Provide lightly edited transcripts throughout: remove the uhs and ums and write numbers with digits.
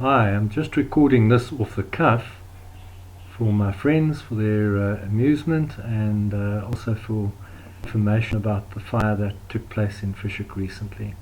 Hi, I'm just recording this off the cuff for my friends, for their amusement, and also for information about the fire that took place in Fish Hoek recently.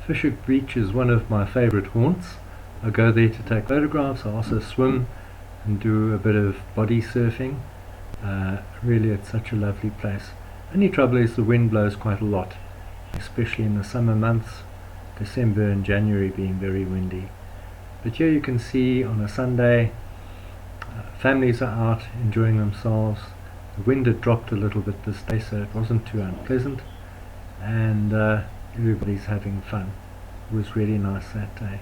Fish Hoek Beach is one of my favorite haunts. I go there to take photographs. I also swim and do a bit of body surfing. Really, it's such a lovely place. Only trouble is the wind blows quite a lot, especially in the summer months, December and January being very windy. But here you can see on a Sunday, families are out enjoying themselves. The wind had dropped a little bit this day, so it wasn't too unpleasant, and everybody's having fun. It was really nice that day.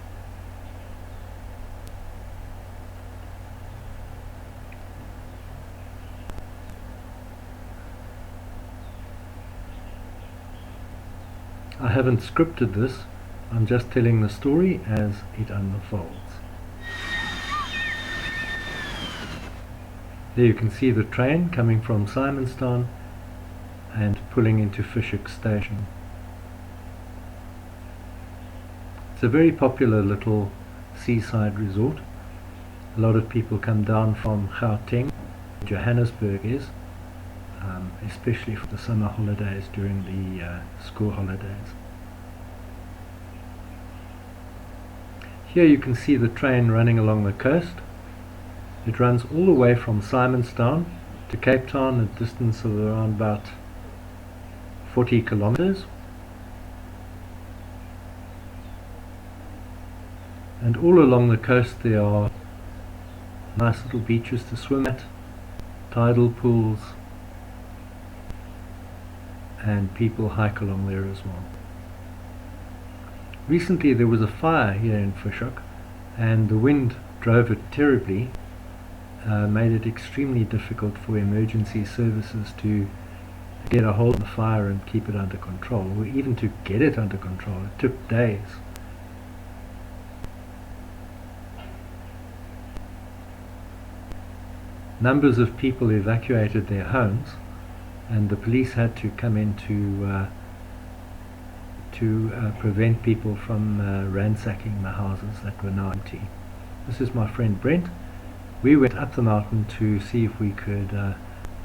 I haven't scripted this, I'm just telling the story as it unfolds. There you can see the train coming from Simonstown and pulling into Fish Hoek station. It's a very popular little seaside resort. A lot of people come down from Gauteng, Johannesburg is, especially for the summer holidays during the school holidays. Here you can see the train running along the coast. It runs all the way from Simonstown to Cape Town, a distance of around about 40 kilometers. And all along the coast there are nice little beaches to swim at, tidal pools, and people hike along there as well. Recently there was a fire here in Fish Hoek, and the wind drove it terribly, made it extremely difficult for emergency services to get a hold of the fire and keep it under control, or even to get it under control. It took days. Numbers of people evacuated their homes, and the police had to come in to prevent people from ransacking the houses that were now empty. This is my friend Brent. We went up the mountain to see if we could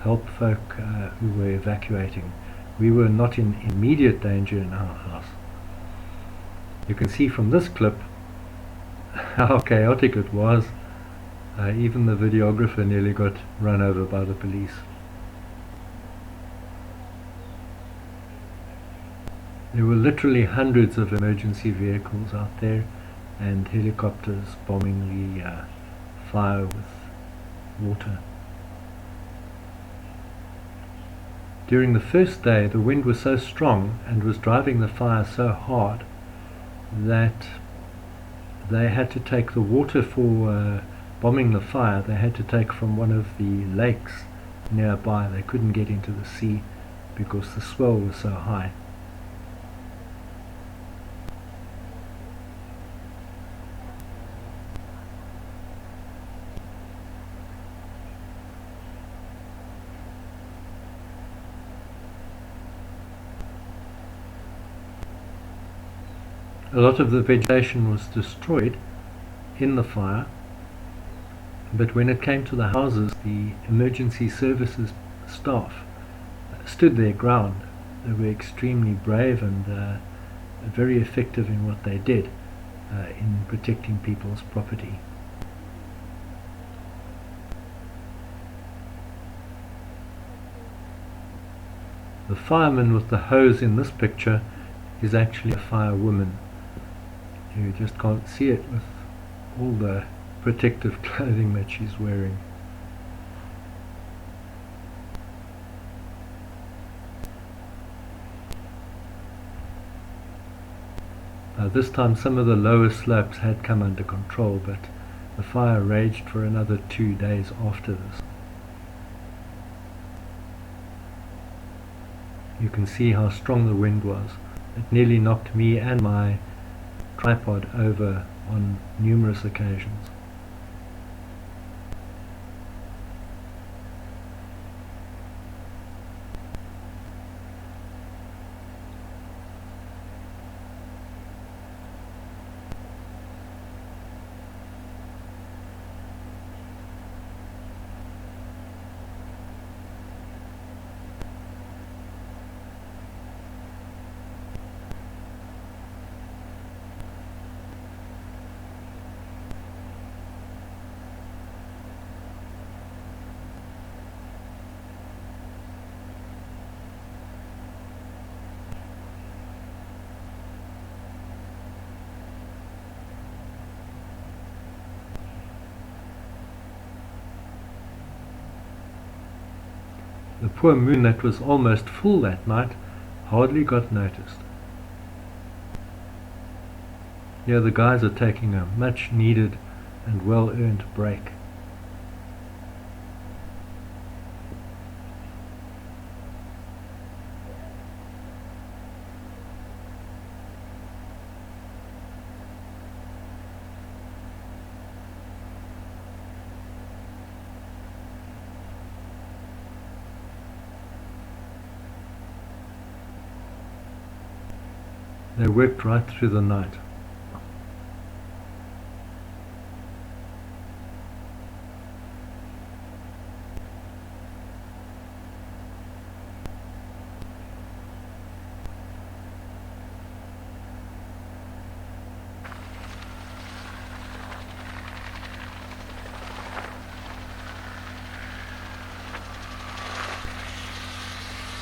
help folk who were evacuating. We were not in immediate danger in our house. You can see from this clip how chaotic it was. Even the videographer nearly got run over by the police. There were literally hundreds of emergency vehicles out there and helicopters bombing the fire with water. During the first day the wind was so strong and was driving the fire so hard that they had to take the water for bombing the fire. They had to take from one of the lakes nearby. They couldn't get into the sea because the swell was so high. A lot of the vegetation was destroyed in the fire, but when it came to the houses, the emergency services staff stood their ground. They were extremely brave and very effective in what they did in protecting people's property. The fireman with the hose in this picture is actually a firewoman. You just can't see it with all the protective clothing that she's wearing. This time some of the lower slopes had come under control, but the fire raged for another 2 days after this. You can see how strong the wind was. It nearly knocked me and my tripod over on numerous occasions. The poor moon that was almost full that night hardly got noticed. Here the guys are taking a much needed and well earned break. They worked right through the night.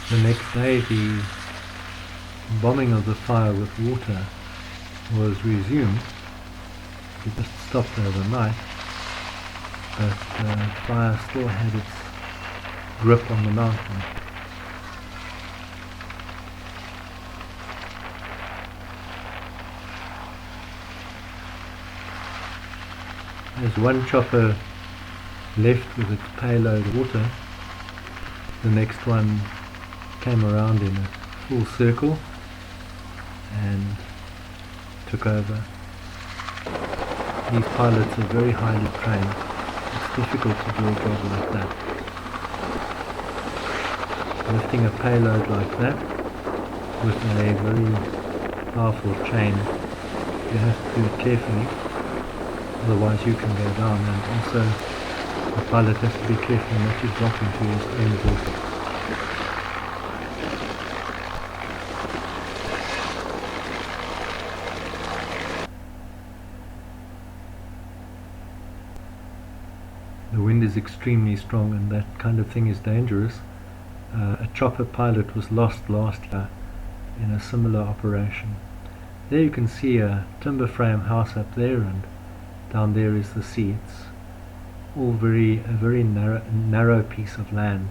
The next day the bombing of the fire with water was resumed. It just stopped overnight, but the fire still had its grip on the mountain. As one chopper left with its payload of water, the next one came around in a full circle and took over. These pilots are very highly trained. It's difficult to do a job like that. Lifting a payload like that with a very powerful chain, you have to do it carefully, otherwise you can go down, and also the pilot has to be careful not to drop into his own vortex. The wind is extremely strong and that kind of thing is dangerous. A chopper pilot was lost last year in a similar operation. There you can see a timber frame house up there, and down there is the sea. It's all a very narrow piece of land.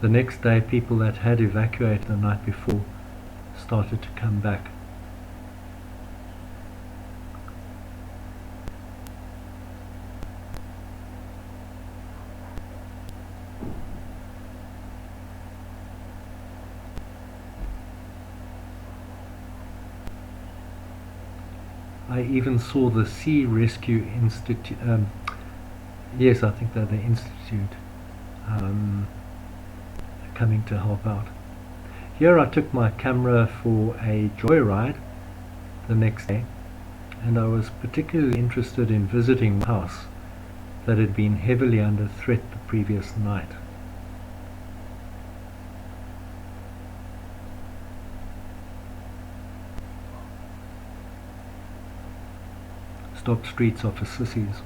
The next day people that had evacuated the night before started to come back. I even saw the Sea Rescue Institute, yes, I think they're the Institute, coming to help out. Here I took my camera for a joyride the next day, and I was particularly interested in visiting a house that had been heavily under threat the previous night. Stop streets are for sissies.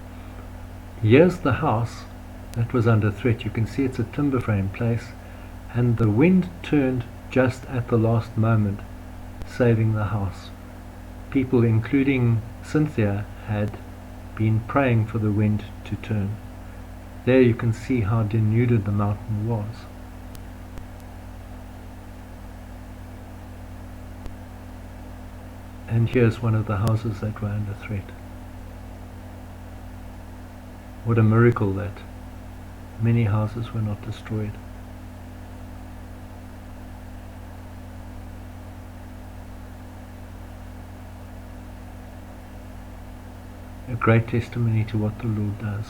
Here's the house that was under threat. You can see it's a timber frame place, and the wind turned just at the last moment, saving the house. People, including Cynthia, had been praying for the wind to turn. There you can see how denuded the mountain was. And here's one of the houses that were under threat. What a miracle that many houses were not destroyed. A great testimony to what the Lord does.